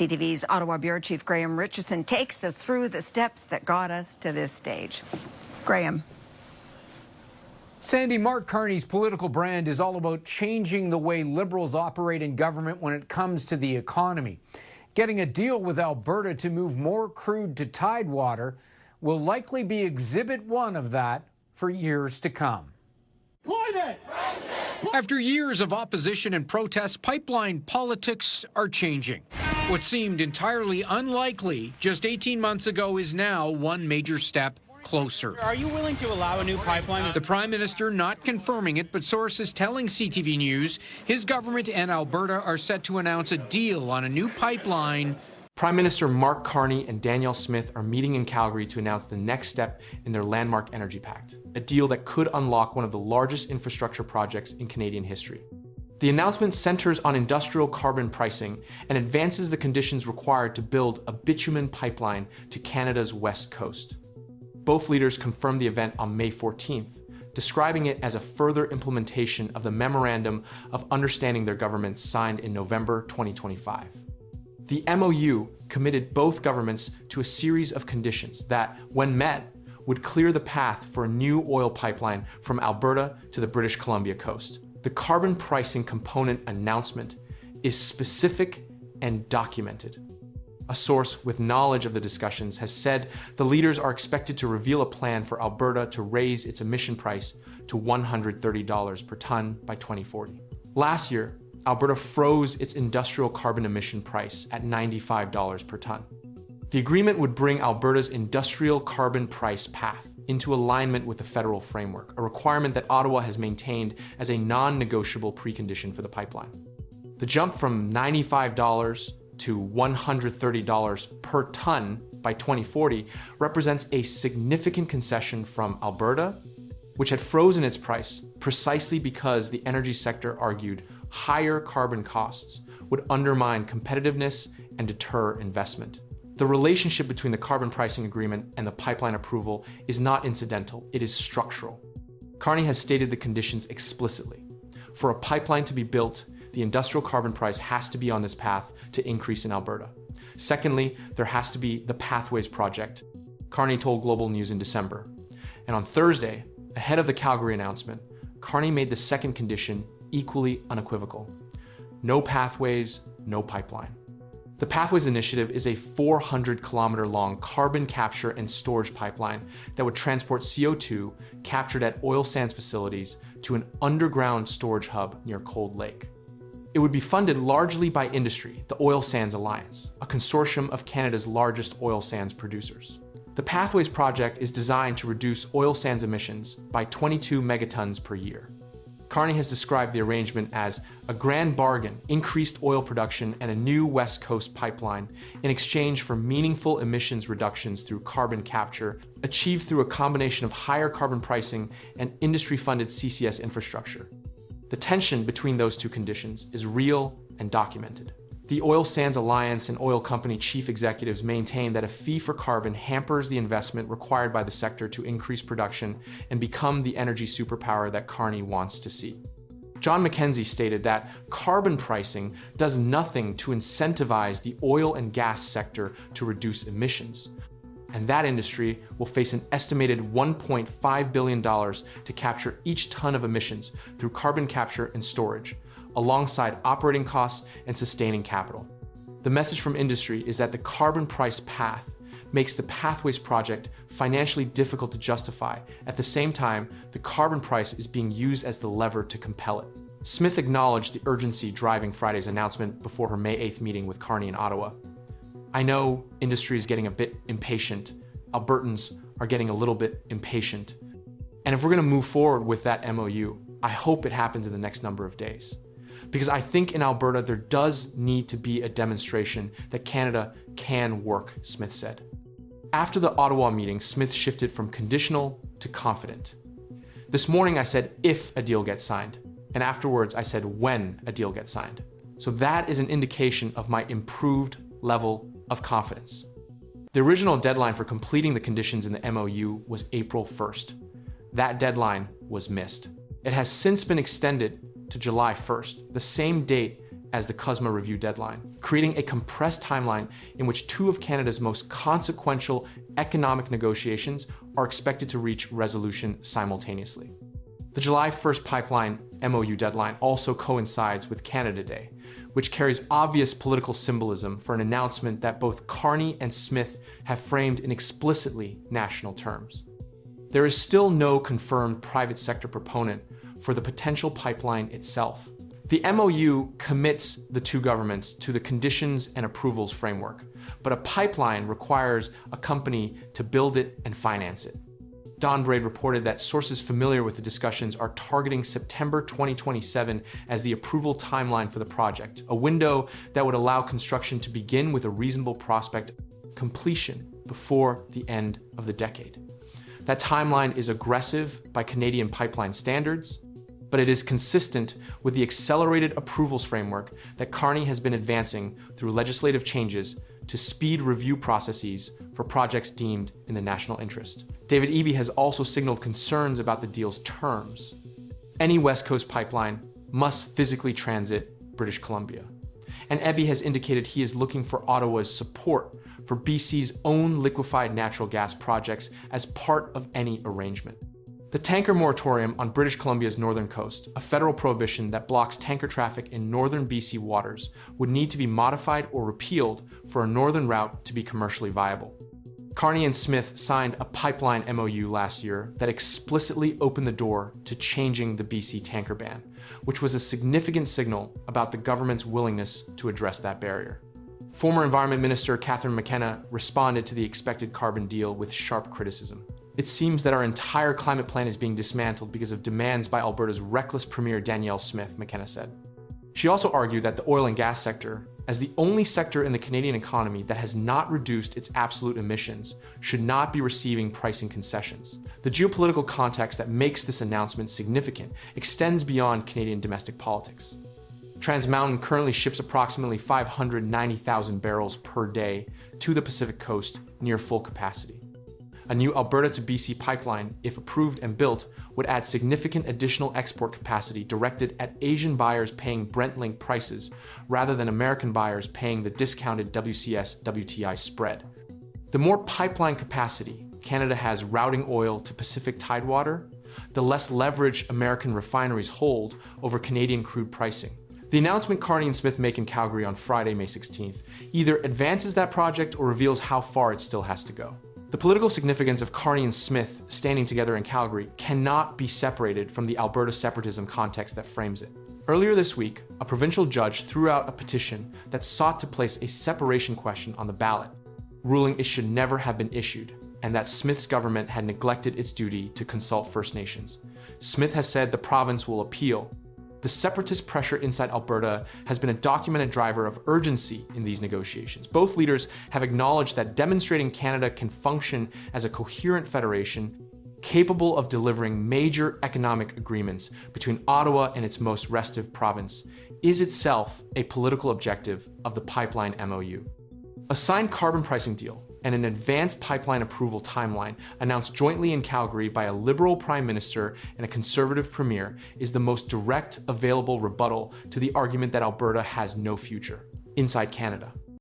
CTV's Ottawa Bureau Chief Graham Richardson takes us through the steps that got us to this stage. Graham. Sandy, Mark Carney's political brand is all about changing the way Liberals operate in government when it comes to the economy. Getting a deal with Alberta to move more crude to Tidewater will likely be Exhibit 1 of that for years to come. After years of opposition and protest, pipeline politics are changing. What seemed entirely unlikely just 18 months ago is now one major step closer. Are you willing to allow a new pipeline? The Prime Minister not confirming it, but sources telling CTV News his government and Alberta are set to announce a deal on a new pipeline. Prime Minister Mark Carney and Danielle Smith are meeting in Calgary to announce the next step in their landmark energy pact, a deal that could unlock one of the largest infrastructure projects in Canadian history. The announcement centers on industrial carbon pricing and advances the conditions required to build a bitumen pipeline to Canada's west coast. Both leaders confirmed the event on May 14th, describing it as a further implementation of the Memorandum of Understanding their governments signed in November 2025. The MOU committed both governments to a series of conditions that, when met, would clear the path for a new oil pipeline from Alberta to the British Columbia coast. The carbon pricing component announcement is specific and documented. A source with knowledge of the discussions has said the leaders are expected to reveal a plan for Alberta to raise its emission price to $130 per ton by 2040. Last year, Alberta froze its industrial carbon emission price at $95 per ton. The agreement would bring Alberta's industrial carbon price path into alignment with the federal framework, a requirement that Ottawa has maintained as a non-negotiable precondition for the pipeline. The jump from $95 to $130 per ton by 2040 represents a significant concession from Alberta, which had frozen its price precisely because the energy sector argued higher carbon costs would undermine competitiveness and deter investment. The relationship between the carbon pricing agreement and the pipeline approval is not incidental, it is structural. Carney has stated the conditions explicitly. For a pipeline to be built, the industrial carbon price has to be on this path to increase in Alberta. Secondly, there has to be the Pathways project, Carney told Global News in December. And on Thursday, ahead of the Calgary announcement, Carney made the second condition equally unequivocal. No pathways, no pipeline. The Pathways Initiative is a 400-kilometer-long carbon capture and storage pipeline that would transport CO2 captured at oil sands facilities to an underground storage hub near Cold Lake. It would be funded largely by industry, the Oil Sands Alliance, a consortium of Canada's largest oil sands producers. The Pathways project is designed to reduce oil sands emissions by 22 megatons per year. Carney has described the arrangement as a grand bargain, increased oil production, and a new West Coast pipeline in exchange for meaningful emissions reductions through carbon capture, achieved through a combination of higher carbon pricing and industry-funded CCS infrastructure. The tension between those two conditions is real and documented. The Oil Sands Alliance and oil company chief executives maintain that a fee for carbon hampers the investment required by the sector to increase production and become the energy superpower that Carney wants to see. John McKenzie stated that carbon pricing does nothing to incentivize the oil and gas sector to reduce emissions. And that industry will face an estimated $1.5 billion to capture each ton of emissions through carbon capture and storage, alongside operating costs and sustaining capital. The message from industry is that the carbon price path makes the Pathways project financially difficult to justify. At the same time, the carbon price is being used as the lever to compel it. Smith acknowledged the urgency driving Friday's announcement before her May 8th meeting with Carney in Ottawa. I know industry is getting a bit impatient. Albertans are getting a little bit impatient. And if we're gonna move forward with that MOU, I hope it happens in the next number of days. Because I think in Alberta, there does need to be a demonstration that Canada can work, Smith said. After the Ottawa meeting, Smith shifted from conditional to confident. This morning I said if a deal gets signed, and afterwards I said when a deal gets signed. So that is an indication of my improved level of confidence. The original deadline for completing the conditions in the MOU was April 1st. That deadline was missed. It has since been extended to July 1st, the same date as the CUSMA review deadline, creating a compressed timeline in which two of Canada's most consequential economic negotiations are expected to reach resolution simultaneously. The July 1st pipeline MOU deadline also coincides with Canada Day, which carries obvious political symbolism for an announcement that both Carney and Smith have framed in explicitly national terms. There is still no confirmed private sector proponent for the potential pipeline itself. The MOU commits the two governments to the conditions and approvals framework, but a pipeline requires a company to build it and finance it. Don Braid reported that sources familiar with the discussions are targeting September 2027 as the approval timeline for the project, a window that would allow construction to begin with a reasonable prospect of completion before the end of the decade. That timeline is aggressive by Canadian pipeline standards, but it is consistent with the accelerated approvals framework that Carney has been advancing through legislative changes to speed review processes for projects deemed in the national interest. David Eby has also signaled concerns about the deal's terms. Any West Coast pipeline must physically transit British Columbia. And Eby has indicated he is looking for Ottawa's support for BC's own liquefied natural gas projects as part of any arrangement. The tanker moratorium on British Columbia's northern coast, a federal prohibition that blocks tanker traffic in northern BC waters, would need to be modified or repealed for a northern route to be commercially viable. Carney and Smith signed a pipeline MOU last year that explicitly opened the door to changing the BC tanker ban, which was a significant signal about the government's willingness to address that barrier. Former Environment Minister Catherine McKenna responded to the expected carbon deal with sharp criticism. It seems that our entire climate plan is being dismantled because of demands by Alberta's reckless Premier Danielle Smith, McKenna said. She also argued that the oil and gas sector, as the only sector in the Canadian economy that has not reduced its absolute emissions, should not be receiving pricing concessions. The geopolitical context that makes this announcement significant extends beyond Canadian domestic politics. Trans Mountain currently ships approximately 590,000 barrels per day to the Pacific coast near full capacity. A new Alberta to BC pipeline, if approved and built, would add significant additional export capacity directed at Asian buyers paying Brent-linked prices rather than American buyers paying the discounted WCS-WTI spread. The more pipeline capacity Canada has routing oil to Pacific tidewater, the less leverage American refineries hold over Canadian crude pricing. The announcement Carney and Smith make in Calgary on Friday, May 16th, either advances that project or reveals how far it still has to go. The political significance of Carney and Smith standing together in Calgary cannot be separated from the Alberta separatism context that frames it. Earlier this week, a provincial judge threw out a petition that sought to place a separation question on the ballot, ruling it should never have been issued, and that Smith's government had neglected its duty to consult First Nations. Smith has said the province will appeal. The separatist pressure inside Alberta has been a documented driver of urgency in these negotiations. Both leaders have acknowledged that demonstrating Canada can function as a coherent federation capable of delivering major economic agreements between Ottawa and its most restive province is itself a political objective of the pipeline MOU. A signed carbon pricing deal and an advanced pipeline approval timeline announced jointly in Calgary by a Liberal Prime Minister and a Conservative Premier is the most direct available rebuttal to the argument that Alberta has no future inside Canada.